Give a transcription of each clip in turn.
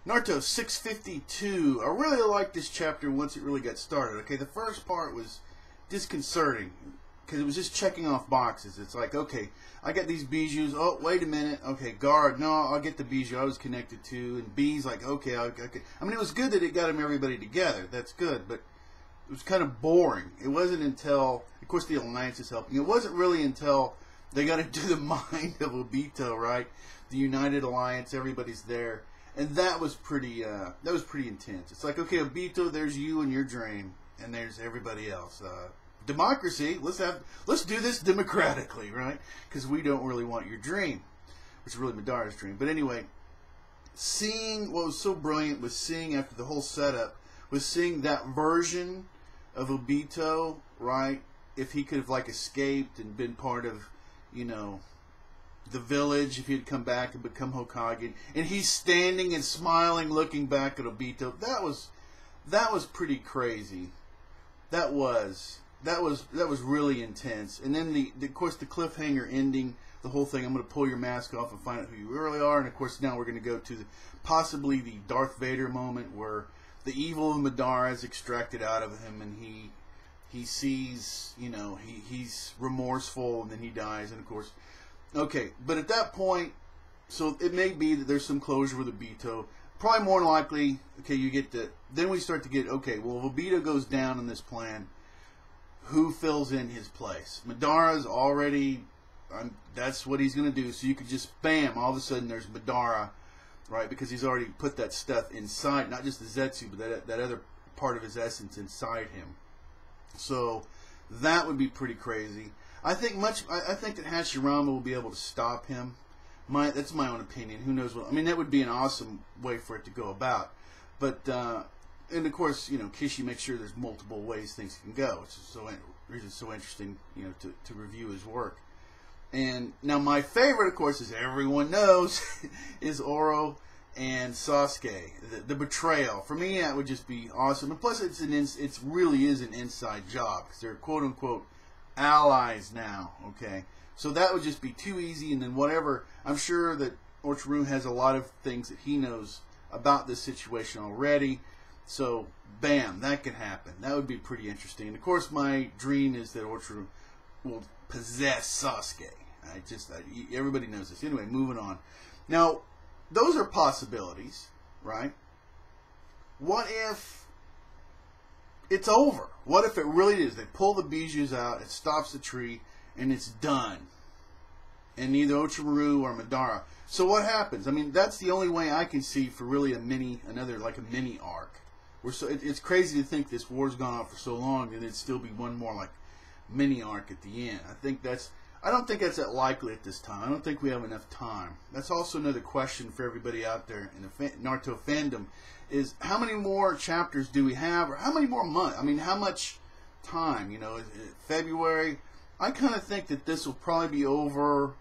Naruto 652. I really liked this chapter once it really got started. Okay, the first part was disconcerting because it was just checking off boxes. It's like, okay, I got these bijous. Oh, wait a minute. Okay, guard. No, I'll get the bijou I was connected to. And B's like, okay, okay. I mean, it was good that it got them everybody together. That's good, but it was kind of boring. It wasn't until, of course, the Alliance is helping. It wasn't really until they got into the mind of Obito, right? The United Alliance, everybody's there. And that was pretty intense. It's like, okay, Obito, there's you and your dream, and there's everybody else. Democracy, let's do this democratically, right? Because we don't really want your dream, which is really Madara's dream. But anyway, seeing what was so brilliant was seeing after the whole setup was seeing that version of Obito, right? If he could have like escaped and been part of, you know, the village, if he had come back and become Hokage, and he's standing and smiling, looking back at Obito. That was pretty crazy. That was really intense. And then of course the cliffhanger ending, the whole thing. I'm going to pull your mask off and find out who you really are. And of course now we're going to go to possibly the Darth Vader moment where the evil of Madara is extracted out of him, and he sees, you know, he's remorseful, and then he dies, and of course. Okay, but at that point, so it may be that there's some closure with Obito. Probably more than likely, okay, you get to, then we start to get, okay, well, if Obito goes down in this plan, who fills in his place? Madara's already, that's what he's going to do, so you could just, bam, all of a sudden there's Madara, right, because he's already put that stuff inside, not just the Zetsu, but that other part of his essence inside him. So, that would be pretty crazy. I think that Hashirama will be able to stop him. That's my own opinion. Who knows what? I mean, that would be an awesome way for it to go about. But and of course, you know, Kishi makes sure there's multiple ways things can go. It's just so interesting, you know, to review his work. And now my favorite, of course, as everyone knows, is Oro and Sasuke. The betrayal. For me, that would just be awesome. And plus, it really is an inside job because they're quote unquote allies now, okay? So that would just be too easy, and then whatever, I'm sure that Orochimaru has a lot of things that he knows about this situation already, so bam, that could happen. That would be pretty interesting. And of course, my dream is that Orochimaru will possess Sasuke. Everybody knows this. Anyway, moving on. Now, those are possibilities, right? What if it's over? What if it really is? They pull the bijous out, it stops the tree, and it's done. And neither Orochimaru or Madara. So what happens? I mean, that's the only way I can see for really another mini arc. It's crazy to think this war's gone on for so long and it'd still be one more like mini arc at the end. I don't think that's that likely at this time. I don't think we have enough time. That's also another question for everybody out there in the Naruto fandom. Is how many more chapters do we have, or how many more months? I mean, how much time? You know, is it February? I kind of think that this will probably be over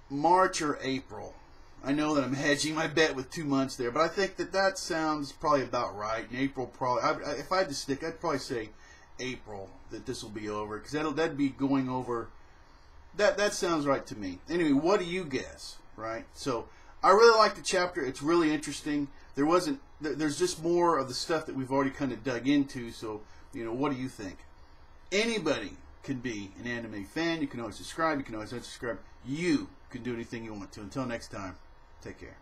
March or April. I know that I'm hedging my bet with 2 months there, but I think that sounds probably about right. In April, probably. If I had to stick, I'd probably say April that this will be over, because that'd be going over. That sounds right to me. Anyway, what do you guess? Right? So. I really like the chapter. It's really interesting. There's just more of the stuff that we've already kind of dug into. So, you know, what do you think? Anybody can be an anime fan. You can always subscribe. You can always unsubscribe. You can do anything you want to. Until next time, take care.